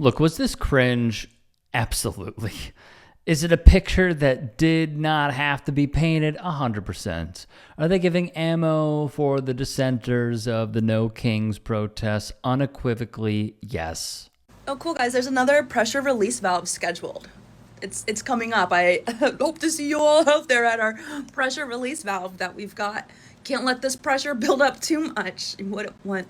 Look, was this cringe? Absolutely. Is it a picture that did not have to be painted? 100%. Are they giving ammo for the dissenters of the No Kings protests? Unequivocally, yes. Oh, cool, guys. There's another pressure release valve scheduled. It's coming up. I hope to see you all out there at our pressure release valve that we've got. Can't let this pressure build up too much. You wouldn't want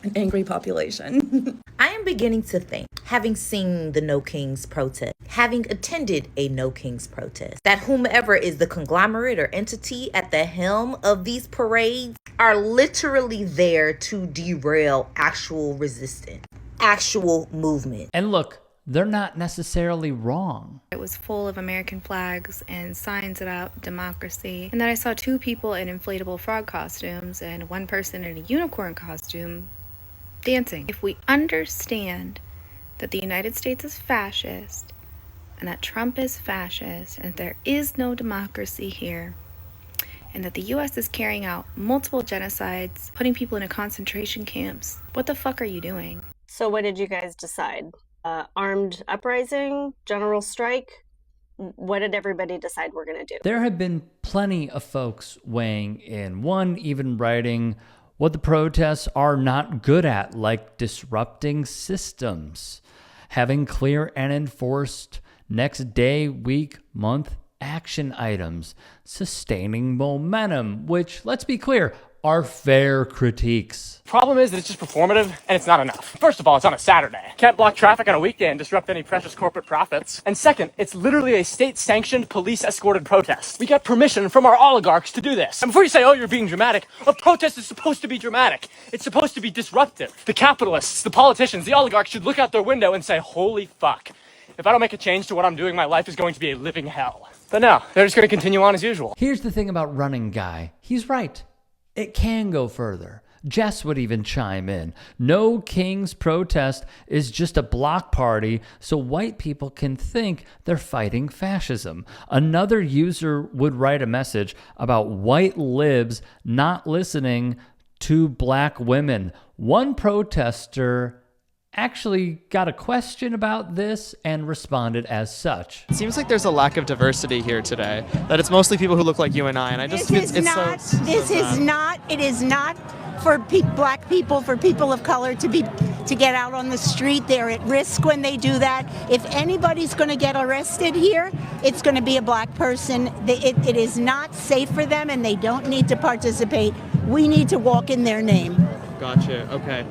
an angry population. I am beginning to think, having seen the No Kings protest, having attended a No Kings protest, that whomever is the conglomerate or entity at the helm of these parades are literally there to derail actual resistance, actual movement. And look, they're not necessarily wrong. It was full of American flags and signs about democracy. And then I saw two people in inflatable frog costumes and one person in a unicorn costume dancing. If we understand that the United States is fascist and that Trump is fascist and there is no democracy here, and that the US is carrying out multiple genocides, putting people into concentration camps, what the fuck are you doing? So what did you guys decide? Armed uprising, general strike? What did everybody decide we're going to do? There have been plenty of folks weighing in, one even writing what the protests are not good at, like disrupting systems, having clear and enforced next day, week, month action items, sustaining momentum, which, let's be clear, are fair critiques. Problem is that it's just performative and it's not enough. First of all, it's on a Saturday. Can't block traffic on a weekday and disrupt any precious corporate profits. And second, it's literally a state-sanctioned, police-escorted protest. We got permission from our oligarchs to do this. And before you say, oh, you're being dramatic, a protest is supposed to be dramatic. It's supposed to be disruptive. The capitalists, the politicians, the oligarchs should look out their window and say, holy fuck. If I don't make a change to what I'm doing, my life is going to be a living hell. But no, they're just going to continue on as usual. Here's the thing about Running Guy. He's right. It can go further. Jess would even chime in. No Kings protest is just a block party so white people can think they're fighting fascism. Another user would write a message about white libs not listening to black women. One protester actually got a question about this and responded as such. It seems like there's a lack of diversity here today, that it's mostly people who look like you and I, and I just it is not for black people, for people of color to get out on the street. They're at risk when they do that. If anybody's going to get arrested here, it's going to be a black person. It is not safe for them, and they don't need to participate. We need to walk in their name. Gotcha. Okay.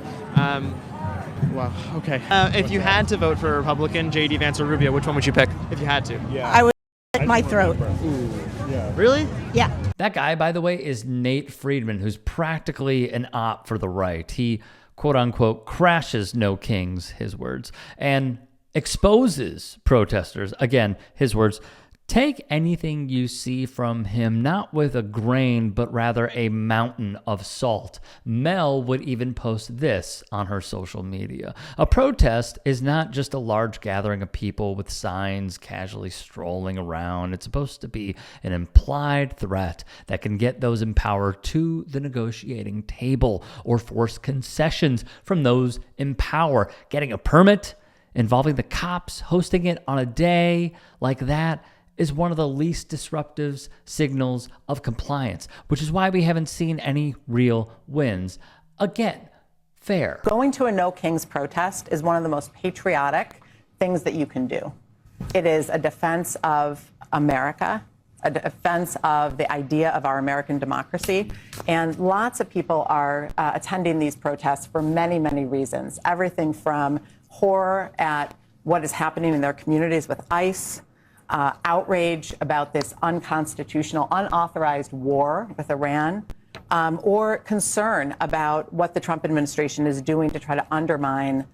Wow. Okay. If you had to vote for a Republican, J.D. Vance or Rubio, which one would you pick if you had to? Yeah. I would at my throat. Ooh. Yeah. Really? Yeah. That guy, by the way, is Nate Friedman, who's practically an op for the right. He, quote unquote, crashes No Kings, his words, and exposes protesters, again, his words. Take anything you see from him, not with a grain, but rather a mountain of salt. Mel would even post this on her social media. A protest is not just a large gathering of people with signs casually strolling around. It's supposed to be an implied threat that can get those in power to the negotiating table or force concessions from those in power. Getting a permit involving the cops, hosting it on a day like that, is one of the least disruptive signals of compliance, which is why we haven't seen any real wins. Again, fair. Going to a No Kings protest is one of the most patriotic things that you can do. It is a defense of America, a defense of the idea of our American democracy. And lots of people are attending these protests for many, many reasons. Everything from horror at what is happening in their communities with ICE, outrage about this unconstitutional, unauthorized war with Iran, or concern about what the Trump administration is doing to try to undermine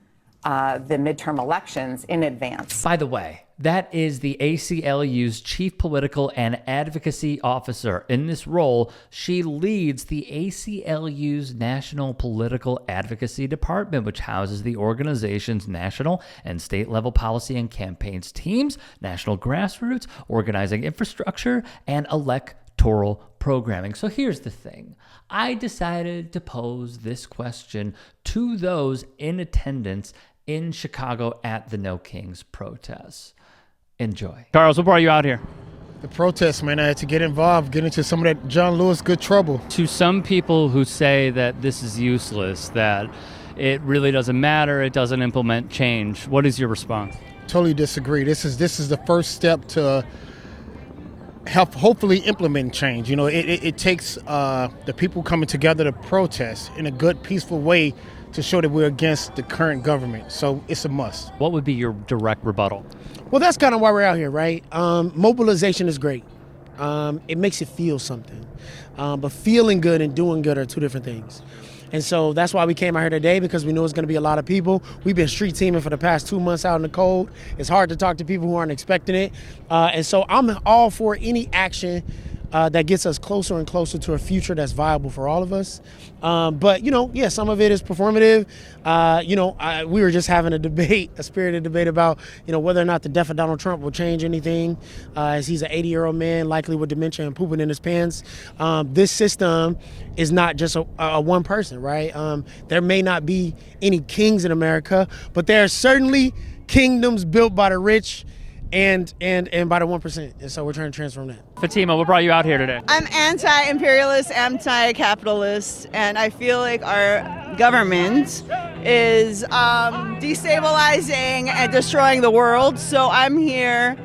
the midterm elections in advance. By the way, that is the ACLU's chief political and advocacy officer. In this role, she leads the ACLU's National Political Advocacy Department, which houses the organization's national and state level policy and campaigns teams, national grassroots, organizing infrastructure, and electoral programming. So here's the thing. I decided to pose this question to those in attendance in Chicago at the No Kings protests. Enjoy. Charles, what brought you out here? The protest, man. I had to get involved, get into some of that John Lewis good trouble. To some people who say that this is useless, that it really doesn't matter, it doesn't implement change, what is your response? Totally disagree. This is the first step to help hopefully implement change. It takes the people coming together to protest in a good, peaceful way to show that we're against the current government. So it's a must. What would be your direct rebuttal? Well, that's kind of why we're out here, right? Mobilization is great. It makes you feel something. But feeling good and doing good are two different things. And so that's why we came out here today, because we knew it was going to be a lot of people. We've been street teaming for the past 2 months out in the cold. It's hard to talk to people who aren't expecting it. And so I'm all for any action that gets us closer and closer to a future that's viable for all of us. But, some of it is performative. We were just having a spirited debate about, whether or not the death of Donald Trump will change anything, as he's an 80-year-old man, likely with dementia and pooping in his pants. This system is not just a one person, right? There may not be any kings in America, but there are certainly kingdoms built by the rich and by the 1%. And so we're trying to transform that. Fatima, what brought you out here today? I'm anti-imperialist, anti-capitalist, and I feel like our government is destabilizing and destroying the world. So I'm here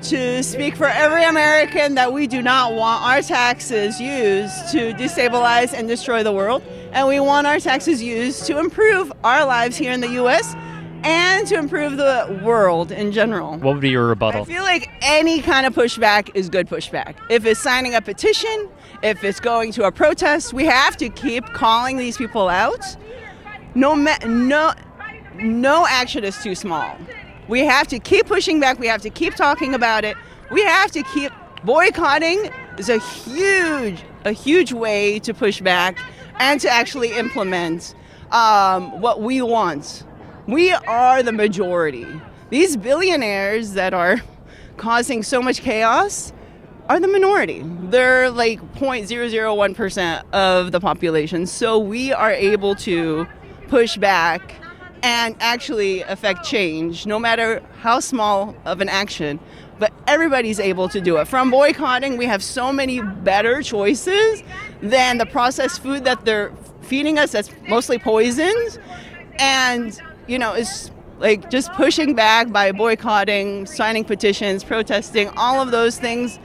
to speak for every American that we do not want our taxes used to destabilize and destroy the world. And we want our taxes used to improve our lives here in the U.S., and to improve the world in general. What would be your rebuttal? I feel like any kind of pushback is good pushback. If it's signing a petition, if it's going to a protest, we have to keep calling these people out. No action is too small. We have to keep pushing back. We have to keep talking about it. We have to keep boycotting. Is a huge way to push back and to actually implement what we want. We are the majority. These billionaires that are causing so much chaos are the minority. They're like 0.001% of the population. So we are able to push back and actually affect change, no matter how small of an action. But everybody's able to do it. From boycotting, we have so many better choices than the processed food that they're feeding us that's mostly poisoned. And it's like just pushing back by boycotting, signing petitions, protesting, all of those things.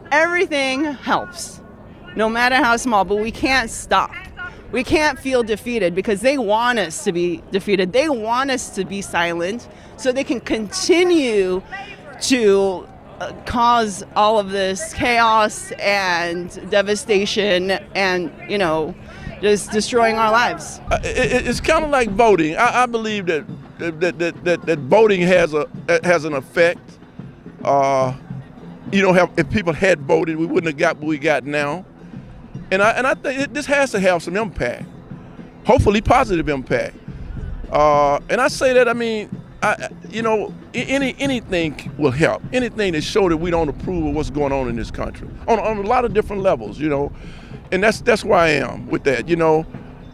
Everything helps, no matter how small, but we can't stop. We can't feel defeated because they want us to be defeated. They want us to be silent so they can continue to cause all of this chaos and devastation and, just destroying our lives. It's kind of like voting. I believe that voting has an effect. If people had voted, we wouldn't have got what we got now. And I think this has to have some impact, hopefully positive impact. And I say that, anything will help. Anything that show that we don't approve of what's going on in this country on a lot of different levels, And that's where I am with that,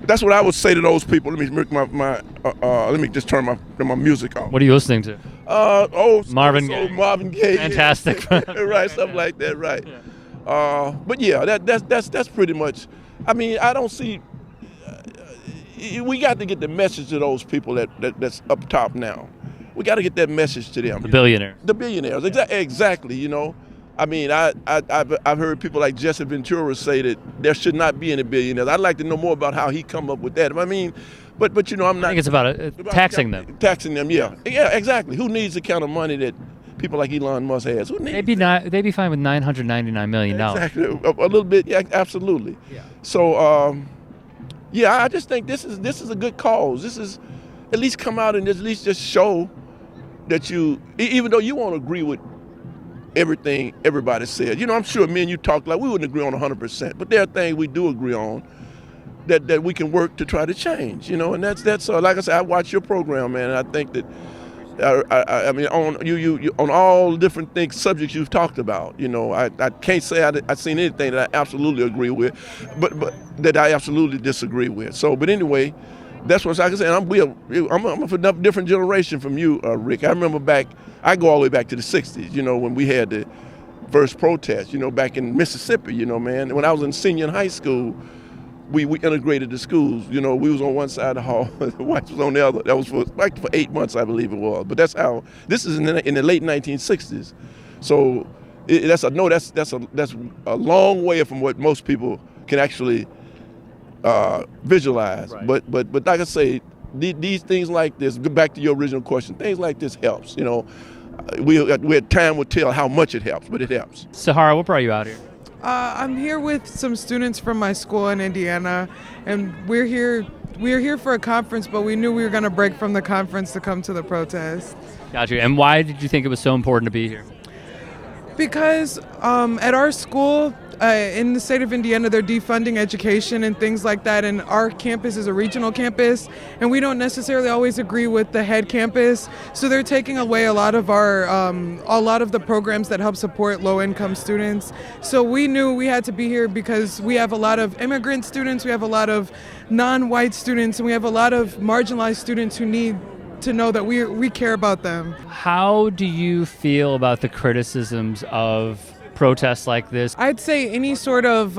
That's what I would say to those people. Let me just turn my music off. What are you listening to? Marvin Gaye. Marvin Gaye. Fantastic. Right, something like that, right. Yeah. But yeah, that's pretty much. I don't see. We got to get the message to those people that's up top now. We got to get that message to them. The billionaires. The billionaires, exactly. I've heard people like Jesse Ventura say that there should not be any billionaires. I'd like to know more about how he come up with that. But I'm not. I think it's about taxing them. Taxing them, yeah, exactly. Who needs the kind of money that people like Elon Musk has? Who needs? They'd be fine with $999 million. Exactly, a little bit, yeah, absolutely. Yeah. So, I just think this is a good cause. This is at least come out and at least just show that even though you won't agree with everything everybody says. I'm sure me and you talk like we wouldn't agree on 100%, but there are things we do agree on that we can work to try to change, and that's like I said, I watch your program, man, and I think that on all different things, subjects you've talked about, I can't say I've seen anything that I absolutely agree with, but that I absolutely disagree with. So, but anyway, That's what I can say. And I'm of a different generation from you, Rick. I remember I go all the way back to the 60s, when we had the first protest, back in Mississippi, man. When I was in senior in high school, we integrated the schools. We was on one side of the hall, the whites was on the other. That was for 8 months, I believe it was. But that's how, this is in the late 1960s. So that's a long way from what most people can actually visualize. Right. But like I say, these things like this, go back to your original question, things like this helps. Time will tell how much it helps, but it helps. Sahara, what brought you out here? I'm here with some students from my school in Indiana, and we're here for a conference, but we knew we were going to break from the conference to come to the protest. Got you. And why did you think it was so important to be here? Because at our school, in the state of Indiana, they're defunding education and things like that, and our campus is a regional campus, and we don't necessarily always agree with the head campus, so they're taking away a lot of the programs that help support low-income students. So we knew we had to be here because we have a lot of immigrant students, we have a lot of non-white students, and we have a lot of marginalized students who need to know that we care about them. How do you feel about the criticisms of protests like this? I'd say any sort of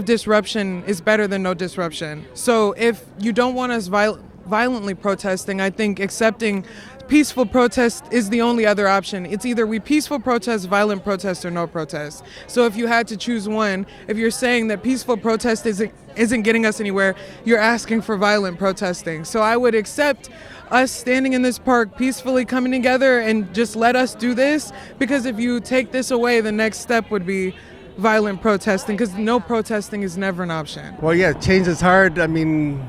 disruption is better than no disruption. So if you don't want us violently protesting, I think accepting peaceful protest is the only other option. It's either we peaceful protest, violent protest, or no protest. So if you had to choose one, if you're saying that peaceful protest isn't getting us anywhere, you're asking for violent protesting. So I would accept us standing in this park peacefully coming together and just let us do this, because if you take this away, the next step would be violent protesting, because no protesting is never an option. Well, yeah, change is hard. I mean,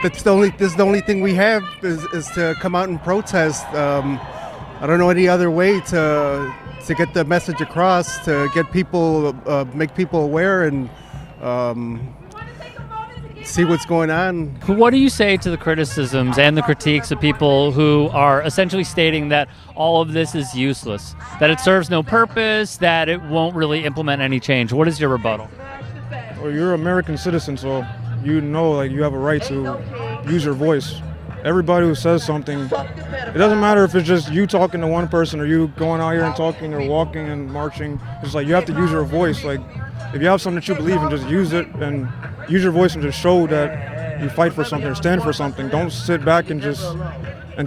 this is the only thing we have is to come out and protest. I don't know any other way to get the message across, to get people, make people aware, and see what's going on. What do you say to the criticisms and the critiques of people who are essentially stating that all of this is useless, that it serves no purpose, that it won't really implement any change? What is your rebuttal? Well, you're an American citizen, so you have a right to use your voice. Everybody who says something, it doesn't matter if it's just you talking to one person or you going out here and talking or walking and marching. It's like you have to use your voice. Like, if you have something that you believe in, just use it and use your voice and just show that you fight for something or stand for something. Don't sit back and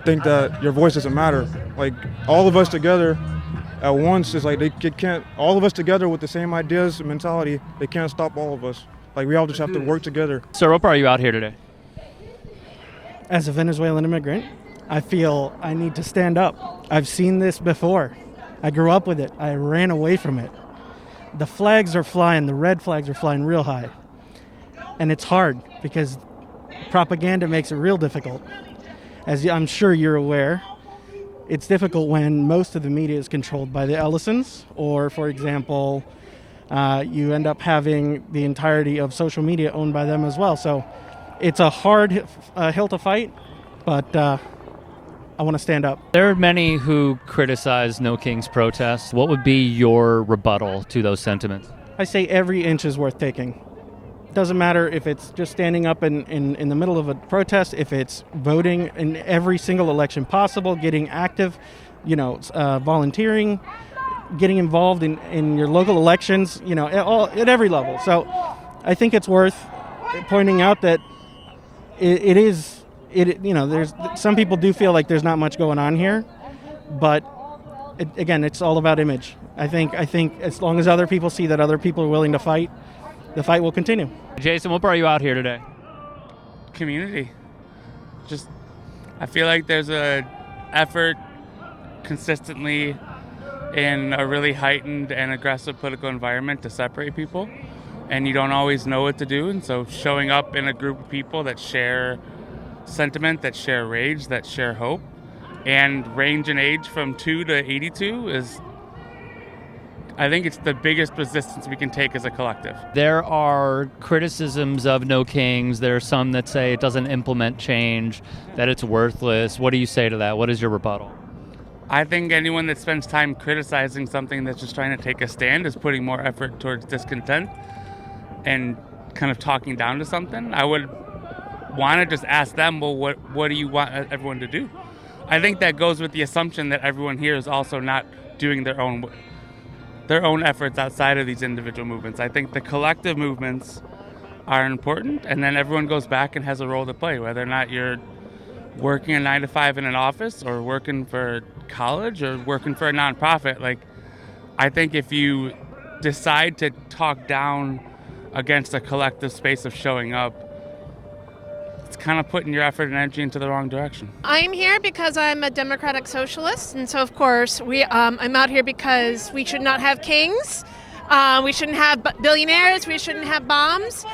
think that your voice doesn't matter. Like, all of us together at once is like they can't. All of us together with the same ideas and mentality, they can't stop all of us. Like, we all just have to work together. Sir, what brought you out here today? As a Venezuelan immigrant, I feel I need to stand up. I've seen this before. I grew up with it. I ran away from it. The flags are flying, the red flags are flying real high. And it's hard because propaganda makes it real difficult. As I'm sure you're aware, it's difficult when most of the media is controlled by the Ellisons, or, for example, you end up having the entirety of social media owned by them as well. So it's a hard hill to fight, but I want to stand up. There are many who criticize No Kings protests. What would be your rebuttal to those sentiments? I say every inch is worth taking. Doesn't matter if it's just standing up in the middle of a protest, if it's voting in every single election possible, getting active, volunteering, getting involved in your local elections, at every level. So I think it's worth pointing out that there's some people do feel like there's not much going on here, but again, it's all about image. I think as long as other people see that other people are willing to fight, the fight will continue. Jason, what brought you out here today? Community. I feel like there's a effort consistently in a really heightened and aggressive political environment to separate people, and you don't always know what to do. And so showing up in a group of people that share sentiment, that share rage, that share hope, and range in age from 2 to 82 I think it's the biggest resistance we can take as a collective. There are criticisms of No Kings. There are some that say it doesn't implement change, that it's worthless. What do you say to that? What is your rebuttal? I think anyone that spends time criticizing something that's just trying to take a stand is putting more effort towards discontent and kind of talking down to something. I would want to just ask them, well, what do you want everyone to do? I think that goes with the assumption that everyone here is also not doing their own efforts outside of these individual movements. I think the collective movements are important, and then everyone goes back and has a role to play, whether or not you're working a 9 to 5 in an office or working for college or working for a nonprofit. Like, I think if you decide to talk down against a collective space of showing up, it's kind of putting your effort and energy into the wrong direction. I'm here because I'm a democratic socialist, and so of course I'm out here because we should not have kings. We shouldn't have billionaires. We shouldn't have bombs.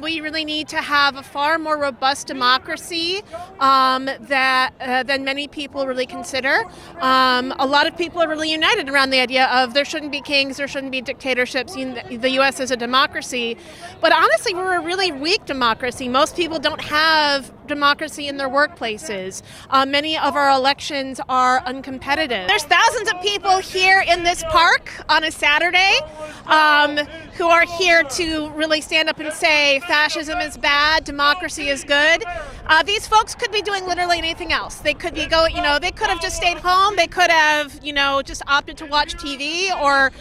We really need to have a far more robust democracy than many people really consider. A lot of people are really united around the idea of there shouldn't be kings, there shouldn't be dictatorships. The U.S. is a democracy. But honestly, we're a really weak democracy. Most people don't have democracy in their workplaces. Many of our elections are uncompetitive. There's thousands of people here in this park on a Saturday who are here to really stand up and say fascism is bad, democracy is good. These folks could be doing literally anything else. They could be they could have just stayed home. They could have, just opted to watch TV or,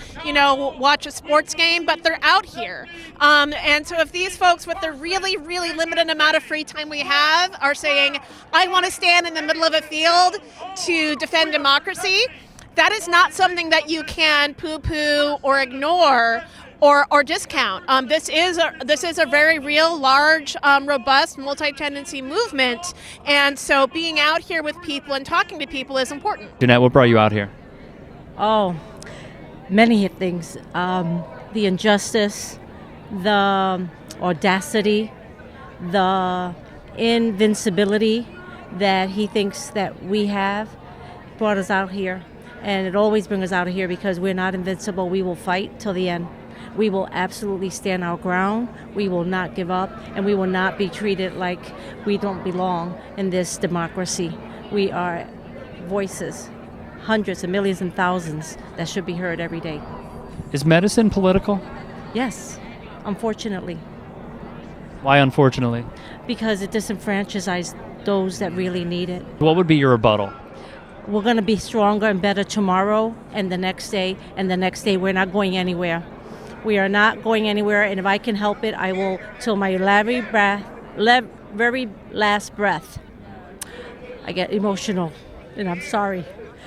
watch a sports game, but they're out here. And so if these folks with the really, really limited amount of free time we have are saying, I want to stand in the middle of a field to defend democracy, that is not something that you can poo-poo or ignore or discount. This is a very real, large, robust, multi-tendency movement, and so being out here with people and talking to people is important. Jeanette, what brought you out here? Oh, many things. The injustice, the audacity, the invincibility that he thinks that we have brought us out here. And it always brings us out here because we're not invincible. We will fight till the end. We will absolutely stand our ground. We will not give up, and we will not be treated like we don't belong in this democracy. We are voices, hundreds of millions and thousands that should be heard every day. Is medicine political? Yes, unfortunately. Why unfortunately? Because it disenfranchises those that really need it. What would be your rebuttal? We're going to be stronger and better tomorrow and the next day and the next day. We're not going anywhere. We are not going anywhere, and if I can help it, I will till my very last breath. I get emotional, and I'm sorry,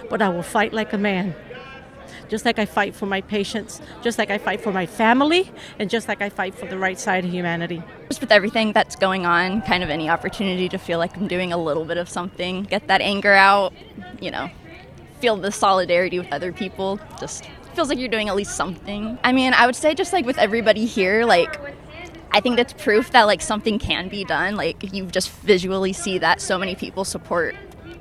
but I will fight like a man. Just like I fight for my patients, just like I fight for my family, and just like I fight for the right side of humanity. Just with everything that's going on, kind of any opportunity to feel like I'm doing a little bit of something, get that anger out, feel the solidarity with other people, just feels like you're doing at least something. I mean, I would say just like with everybody here, I think that's proof that something can be done. You just visually see that so many people support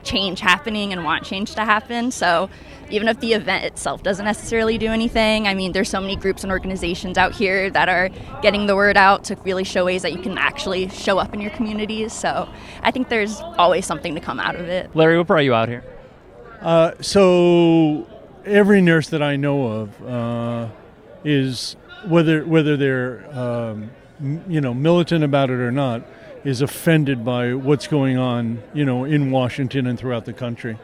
change happening and want change to happen. So even if the event itself doesn't necessarily do anything, I mean, there's so many groups and organizations out here that are getting the word out to really show ways that you can actually show up in your communities. So I think there's always something to come out of it. Larry, what brought you out here? So every nurse that I know of is, whether they're militant about it or not, is offended by what's going on, in Washington and throughout the country.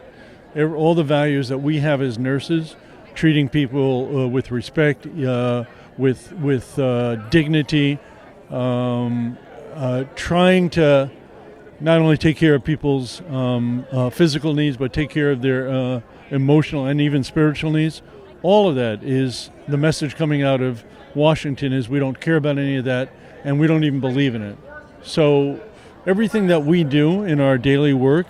All the values that we have as nurses, treating people with respect, with dignity, trying to not only take care of people's physical needs, but take care of their emotional and even spiritual needs. All of that is the message coming out of Washington is we don't care about any of that, and we don't even believe in it. So everything that we do in our daily work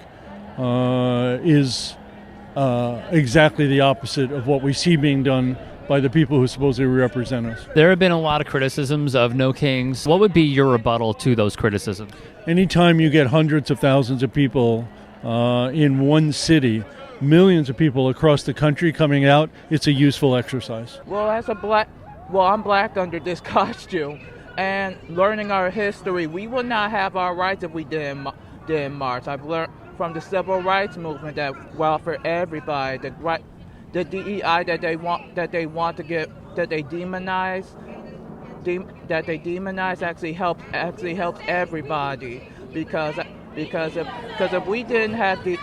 is exactly the opposite of what we see being done by the people who supposedly represent us. There have been a lot of criticisms of No Kings. What would be your rebuttal to those criticisms? Anytime you get hundreds of thousands of people in one city, millions of people across the country coming out, it's a useful exercise. Well, I'm black under this costume, and learning our history, we would not have our rights if we didn't march. I've learned from the civil rights movement that for everybody, the DEI that they want to get, that they demonize actually helps everybody. because if we didn't have the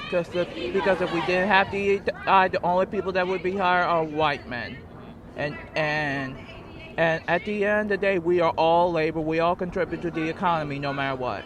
the only people that would be hired are white men, and at the end of the day, we are all labor. We all contribute to the economy, no matter what.